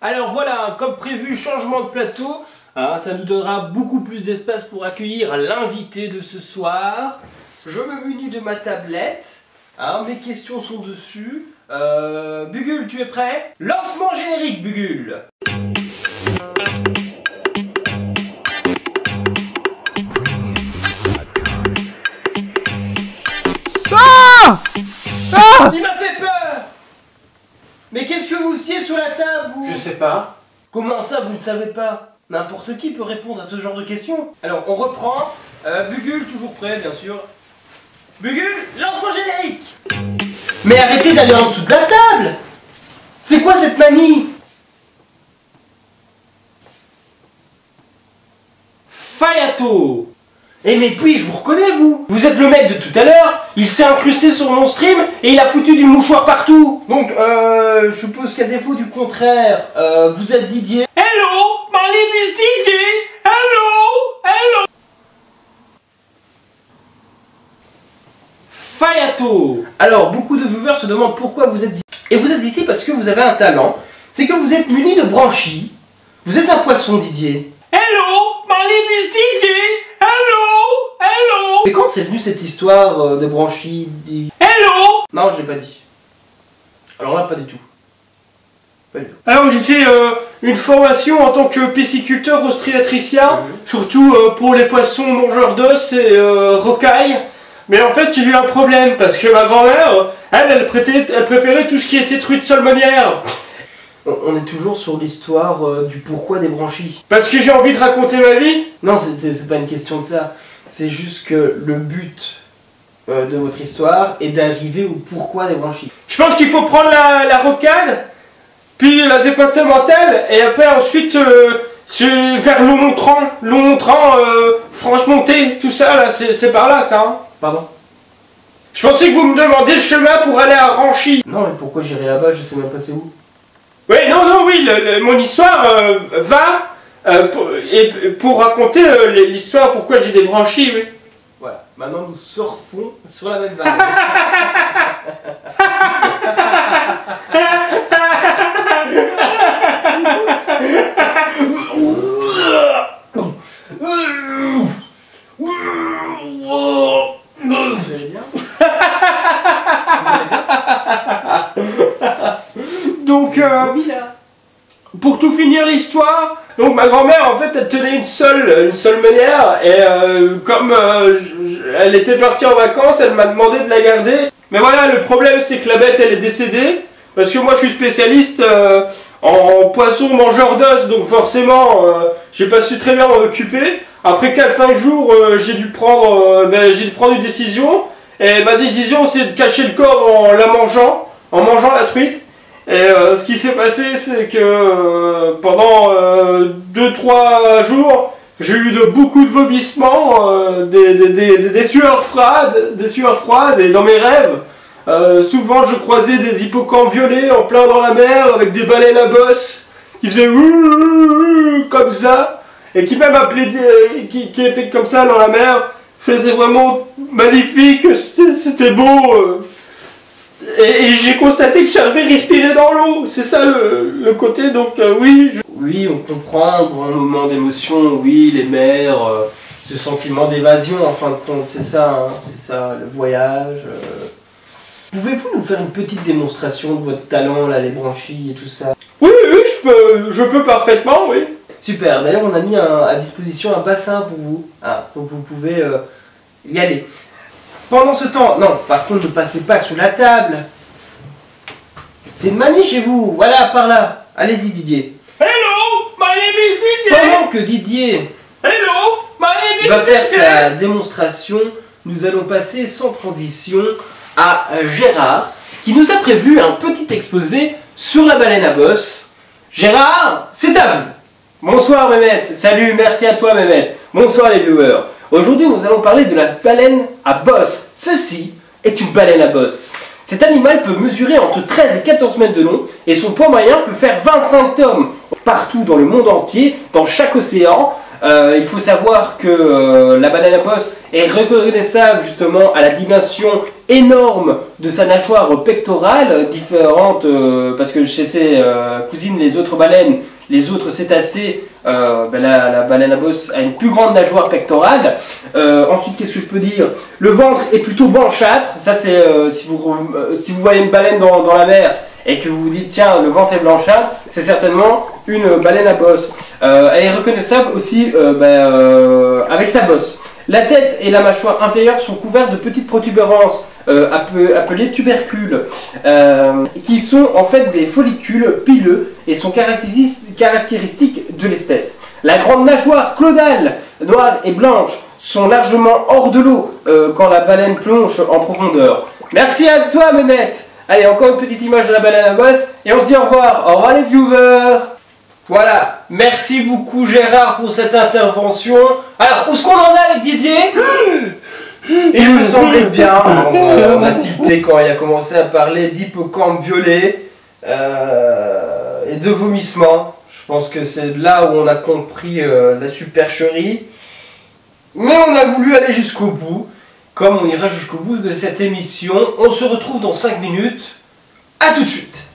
Alors voilà, comme prévu, changement de plateau. Ça nous donnera beaucoup plus d'espace pour accueillir l'invité de ce soir. Je me munis de ma tablette. Mes questions sont dessus. Bugul, tu es prêt? Lancement générique, Bugul. Il m'a fait peur! Mais qu'est-ce que vous faisiez sur la table, vous? Je sais pas. Comment ça, vous ne savez pas? N'importe qui peut répondre à ce genre de questions. Alors, on reprend. Bugul, toujours prêt, bien sûr. Bugul, lancement générique! Mais arrêtez d'aller en dessous de la table! C'est quoi cette manie? Fayato! Eh mais puis, je vous reconnais, vous! Vous êtes le mec de tout à l'heure, il s'est incrusté sur mon stream et il a foutu du mouchoir partout! Donc, je suppose qu'à défaut du contraire, vous êtes Didier. Hello! My name is Didier! Hello! Hello! Fayato! Alors, beaucoup de viewers se demandent pourquoi vous êtes ici. Et vous êtes ici parce que vous avez un talent, c'est que vous êtes muni de branchies. Vous êtes un poisson, Didier. Hello! My name is Didier! Hello! Hello! Mais quand c'est venu cette histoire de branchies? Hello! Non, je l'ai pas dit. Alors là, pas du tout. Pas du tout. Alors j'ai fait une formation en tant que pisciculteur ostriatricien, surtout pour les poissons mangeurs d'os et rocailles. Mais en fait, j'ai eu un problème parce que ma grand-mère, elle préférait tout ce qui était truite salmonière. On est toujours sur l'histoire du pourquoi des branchies. Parce que j'ai envie de raconter ma vie? Non, c'est pas une question de ça. C'est juste que le but de votre histoire est d'arriver au pourquoi des branchies. Je pense qu'il faut prendre la rocade, puis la départementale, et après ensuite faire Longmontran, Franche-Montée, tout ça, là, c'est par là, ça, hein. Pardon? Je pensais que vous me demandiez le chemin pour aller à Ranchy. Non, mais pourquoi j'irai là-bas? Je sais même pas c'est où. Oui, oui, mon histoire va pour raconter l'histoire pourquoi j'ai des branchies, oui. Voilà, maintenant nous surfons sur la même vague. Vous allez bien? Donc, pour tout finir l'histoire, donc ma grand-mère en fait elle tenait une seule meunière et comme elle était partie en vacances, elle m'a demandé de la garder. Mais voilà, le problème c'est que la bête elle est décédée parce que moi je suis spécialiste en poisson mangeur d'os, donc forcément j'ai pas su très bien m'en occuper. Après 4-5 jours j'ai dû prendre une décision et ma décision c'est de cacher le corps en mangeant la truite. Et ce qui s'est passé, c'est que pendant 2-3 jours, j'ai eu beaucoup de vomissements, des sueurs froides, et dans mes rêves, souvent je croisais des hippocampes violets en plein dans la mer avec des baleines à bosse qui faisaient comme ça, et qui même appelaient, qui étaient comme ça dans la mer. C'était vraiment magnifique, c'était beau. Et j'ai constaté que j'arrivais à respirer dans l'eau, c'est ça le côté, donc oui. Oui, on comprend, un grand moment d'émotion, oui, les mers, ce sentiment d'évasion en fin de compte, c'est ça, le voyage. Pouvez-vous nous faire une petite démonstration de votre talent, là, les branchies et tout ça? Oui, je peux parfaitement, oui. Super, d'ailleurs on a mis à disposition un bassin pour vous, donc vous pouvez y aller. Pendant ce temps, non, par contre ne passez pas sous la table. C'est une manie chez vous, voilà, par là. Allez-y Didier. Hello, my name is Didier. Pendant que Didier va faire sa démonstration, nous allons passer sans transition à Gérard, qui nous a prévu un petit exposé sur la baleine à bosse. Gérard, c'est à vous. Bonsoir Mehmet, salut, merci à toi Mehmet. Bonsoir les viewers. Aujourd'hui, nous allons parler de la baleine à bosse. Ceci est une baleine à bosse. Cet animal peut mesurer entre 13 et 14 mètres de long et son poids moyen peut faire 25 tonnes. partout dans le monde entier, dans chaque océan. Il faut savoir que la baleine à bosse est reconnaissable justement à la dimension énorme de sa nageoire pectorale, différente parce que chez ses cousines, les autres baleines, les autres cétacés, la baleine à bosse a une plus grande nageoire pectorale. Ensuite, qu'est-ce que je peux dire? Le ventre est plutôt blanchâtre. Ça, c'est si vous voyez une baleine dans la mer et que vous vous dites tiens, le ventre est blanchâtre, c'est certainement une baleine à bosse. Elle est reconnaissable aussi avec sa bosse. La tête et la mâchoire inférieure sont couvertes de petites protubérances appelées tubercules, qui sont en fait des follicules pileux et sont caractéristiques de l'espèce. La grande nageoire caudale, noire et blanche, sont largement hors de l'eau quand la baleine plonge en profondeur. Merci à toi, Mehmet. Allez, encore une petite image de la baleine à bosse et on se dit au revoir. Au revoir les viewers. Voilà, merci beaucoup Gérard pour cette intervention. Alors, où est-ce qu'on en est avec Didier? Il me semblait bien, on a tilté quand il a commencé à parler d'hippocampe violet et de vomissement. Je pense que c'est là où on a compris la supercherie. Mais on a voulu aller jusqu'au bout. Comme on ira jusqu'au bout de cette émission, on se retrouve dans 5 minutes. A tout de suite.